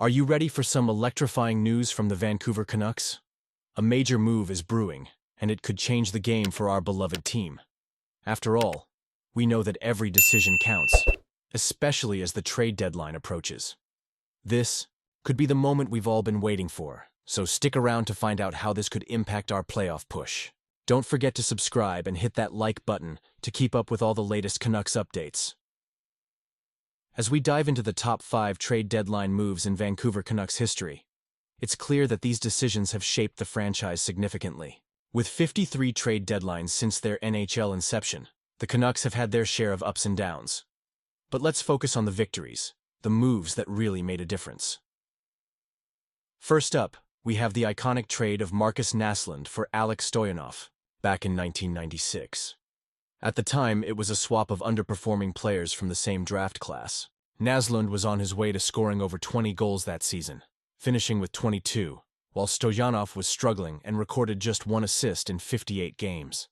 Are you ready for some electrifying news from the Vancouver Canucks? A major move is brewing, and it could change the game for our beloved team. After all, we know that every decision counts, especially as the trade deadline approaches. This could be the moment we've all been waiting for, so stick around to find out how this could impact our playoff push. Don't forget to subscribe and hit that like button to keep up with all the latest Canucks updates. As we dive into the top 5 trade deadline moves in Vancouver Canucks history, it's clear that these decisions have shaped the franchise significantly. With 53 trade deadlines since their NHL inception, the Canucks have had their share of ups and downs. But let's focus on the victories, the moves that really made a difference. First up, we have the iconic trade of Marcus Naslund for Alex Stoyanov, back in 1996. At the time, it was a swap of underperforming players from the same draft class. Naslund was on his way to scoring over 20 goals that season, finishing with 22, while Stoyanov was struggling and recorded just 1 assist in 58 games.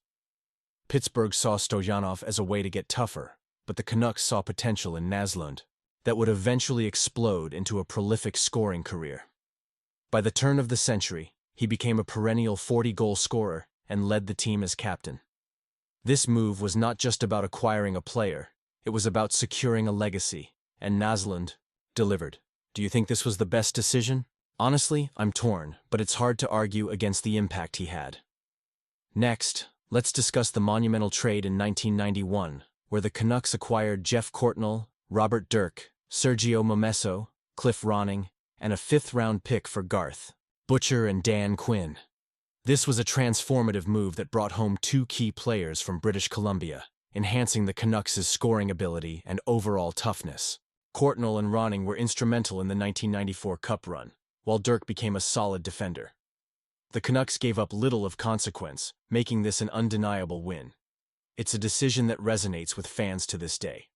Pittsburgh saw Stoyanov as a way to get tougher, but the Canucks saw potential in Naslund that would eventually explode into a prolific scoring career. By the turn of the century, he became a perennial 40-goal scorer and led the team as captain. This move was not just about acquiring a player, it was about securing a legacy, and Naslund delivered. Do you think this was the best decision? Honestly, I'm torn, but it's hard to argue against the impact he had. Next, let's discuss the monumental trade in 1991, where the Canucks acquired Jeff Courtnall, Robert Dirk, Sergio Momesso, Cliff Ronning, and a 5th-round pick for Garth Butcher and Dan Quinn. This was a transformative move that brought home 2 key players from British Columbia, enhancing the Canucks' scoring ability and overall toughness. Courtnall and Ronning were instrumental in the 1994 Cup run, while Dirk became a solid defender. The Canucks gave up little of consequence, making this an undeniable win. It's a decision that resonates with fans to this day.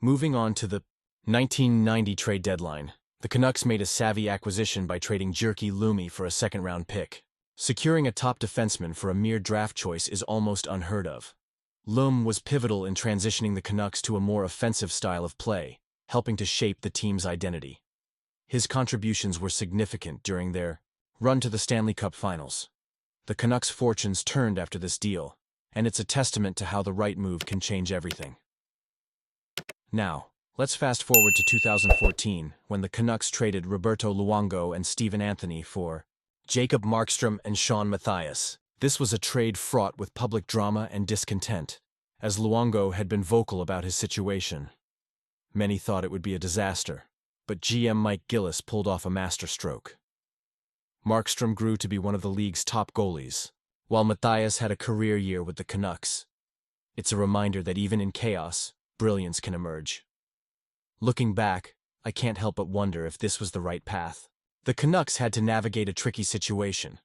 Moving on to the 1990 trade deadline, the Canucks made a savvy acquisition by trading Jerky Lumi for a 2nd-round pick. Securing a top defenseman for a mere draft choice is almost unheard of. Lum was pivotal in transitioning the Canucks to a more offensive style of play, helping to shape the team's identity. His contributions were significant during their run to the Stanley Cup Finals. The Canucks' fortunes turned after this deal, and it's a testament to how the right move can change everything. Now, let's fast forward to 2014, when the Canucks traded Roberto Luongo and Steven Anthony for Jacob Markstrom and Sean Matthias. This was a trade fraught with public drama and discontent, as Luongo had been vocal about his situation. Many thought it would be a disaster, but GM Mike Gillis pulled off a masterstroke. Markstrom grew to be one of the league's top goalies, while Matthias had a career year with the Canucks. It's a reminder that even in chaos, brilliance can emerge. Looking back, I can't help but wonder if this was the right path. The Canucks had to navigate a tricky situation,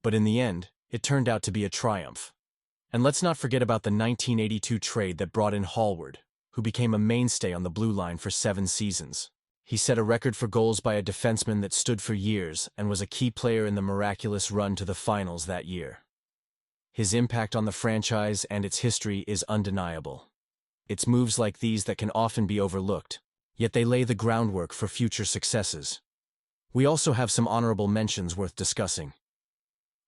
but in the end, it turned out to be a triumph. And let's not forget about the 1982 trade that brought in Hallward, who became a mainstay on the blue line for 7 seasons. He set a record for goals by a defenseman that stood for years and was a key player in the miraculous run to the finals that year. His impact on the franchise and its history is undeniable. It's moves like these that can often be overlooked, yet they lay the groundwork for future successes. We also have some honorable mentions worth discussing.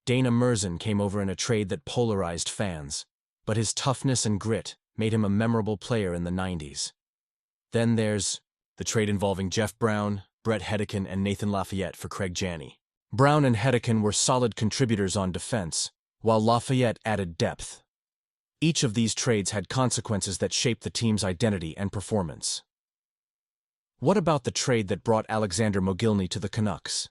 Dana Merzen came over in a trade that polarized fans, but his toughness and grit made him a memorable player in the 90s. Then there's the trade involving Jeff Brown, Brett Hedican, and Nathan Lafayette for Craig Janney. Brown and Hedican were solid contributors on defense, while Lafayette added depth. Each of these trades had consequences that shaped the team's identity and performance. What about the trade that brought Alexander Mogilny to the Canucks?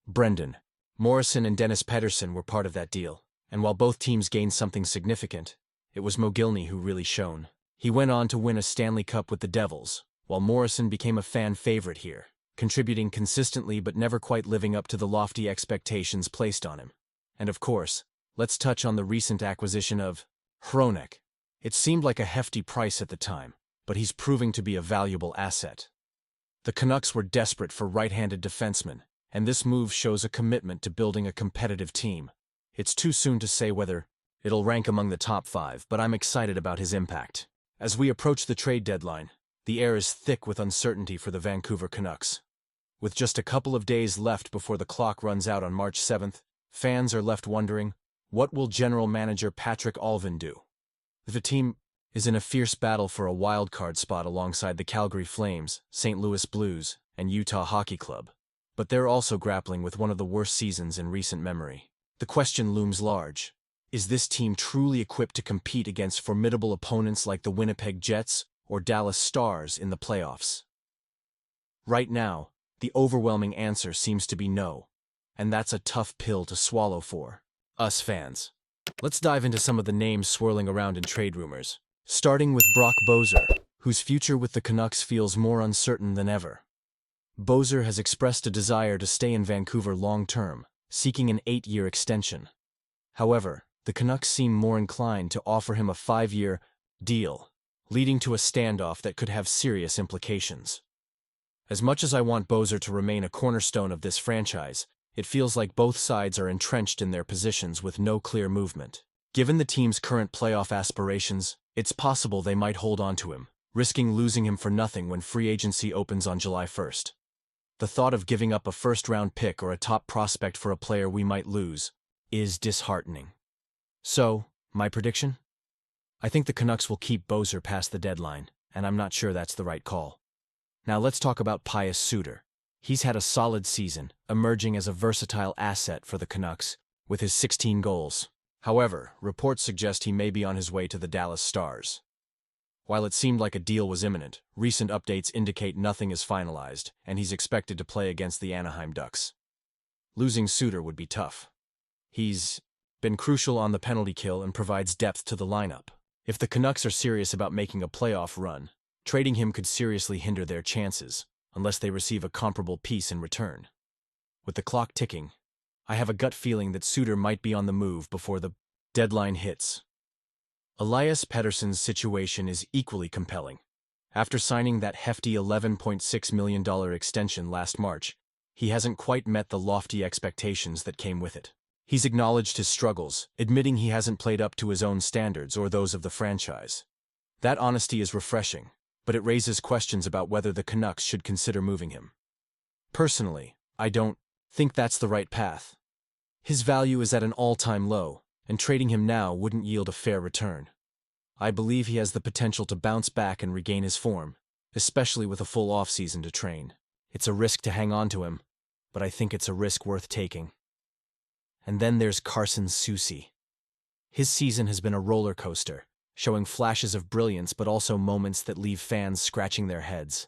Brendan Morrison and Dennis Pettersson were part of that deal, and while both teams gained something significant, it was Mogilny who really shone. He went on to win a Stanley Cup with the Devils, while Morrison became a fan favorite here, contributing consistently but never quite living up to the lofty expectations placed on him. And of course, let's touch on the recent acquisition of Hronek. It seemed like a hefty price at the time, but he's proving to be a valuable asset. The Canucks were desperate for right-handed defensemen, and this move shows a commitment to building a competitive team. It's too soon to say whether it'll rank among the top 5, but I'm excited about his impact. As we approach the trade deadline, the air is thick with uncertainty for the Vancouver Canucks. With just a couple of days left before the clock runs out on March 7th, fans are left wondering, what will general manager Patrick Allvin do? The team is in a fierce battle for a wildcard spot alongside the Calgary Flames, St. Louis Blues, and Utah Hockey Club. But they're also grappling with one of the worst seasons in recent memory. The question looms large. Is this team truly equipped to compete against formidable opponents like the Winnipeg Jets or Dallas Stars in the playoffs? Right now, the overwhelming answer seems to be no, and that's a tough pill to swallow for us fans. Let's dive into some of the names swirling around in trade rumors, starting with Brock Boeser, whose future with the Canucks feels more uncertain than ever. Boeser has expressed a desire to stay in Vancouver long-term, seeking an 8-year extension. However, the Canucks seem more inclined to offer him a 5-year deal, leading to a standoff that could have serious implications. As much as I want Boeser to remain a cornerstone of this franchise, it feels like both sides are entrenched in their positions with no clear movement. Given the team's current playoff aspirations, it's possible they might hold on to him, risking losing him for nothing when free agency opens on July 1st. The thought of giving up a first-round pick or a top prospect for a player we might lose is disheartening. So, my prediction? I think the Canucks will keep Boeser past the deadline, and I'm not sure that's the right call. Now let's talk about Pius Suter. He's had a solid season, emerging as a versatile asset for the Canucks, with his 16 goals. However, reports suggest he may be on his way to the Dallas Stars. While it seemed like a deal was imminent, recent updates indicate nothing is finalized, and he's expected to play against the Anaheim Ducks. Losing Suter would be tough. He's been crucial on the penalty kill and provides depth to the lineup. If the Canucks are serious about making a playoff run, trading him could seriously hinder their chances, unless they receive a comparable piece in return. With the clock ticking, I have a gut feeling that Suter might be on the move before the deadline hits. Elias Pettersson's situation is equally compelling. After signing that hefty $11.6 million extension last March, he hasn't quite met the lofty expectations that came with it. He's acknowledged his struggles, admitting he hasn't played up to his own standards or those of the franchise. That honesty is refreshing, but it raises questions about whether the Canucks should consider moving him. Personally, I don't think that's the right path. His value is at an all-time low, and trading him now wouldn't yield a fair return. I believe he has the potential to bounce back and regain his form, especially with a full off-season to train. It's a risk to hang on to him, but I think it's a risk worth taking. And then there's Carson Soucy. His season has been a roller coaster, showing flashes of brilliance but also moments that leave fans scratching their heads.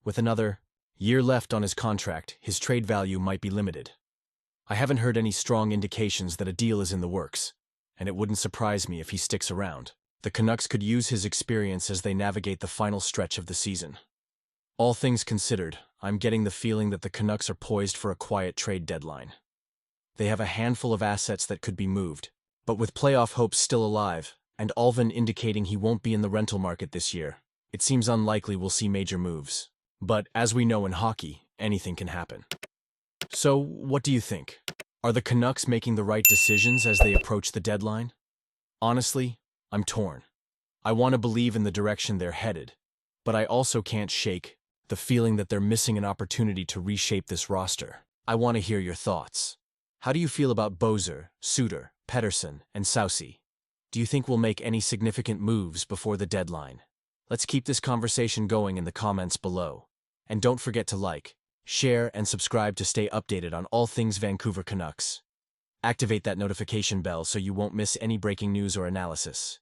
With another year left on his contract, his trade value might be limited. I haven't heard any strong indications that a deal is in the works, and it wouldn't surprise me if he sticks around. The Canucks could use his experience as they navigate the final stretch of the season. All things considered, I'm getting the feeling that the Canucks are poised for a quiet trade deadline. They have a handful of assets that could be moved, but with playoff hopes still alive, and Allvin indicating he won't be in the rental market this year, it seems unlikely we'll see major moves. But as we know in hockey, anything can happen. So, what do you think? Are the Canucks making the right decisions as they approach the deadline? Honestly, I'm torn. I want to believe in the direction they're headed, but I also can't shake the feeling that they're missing an opportunity to reshape this roster. I want to hear your thoughts. How do you feel about Boeser, Suter, Pettersson, and Soucy? Do you think we'll make any significant moves before the deadline? Let's keep this conversation going in the comments below. And don't forget to like, share, and subscribe to stay updated on all things Vancouver Canucks. Activate that notification bell so you won't miss any breaking news or analysis.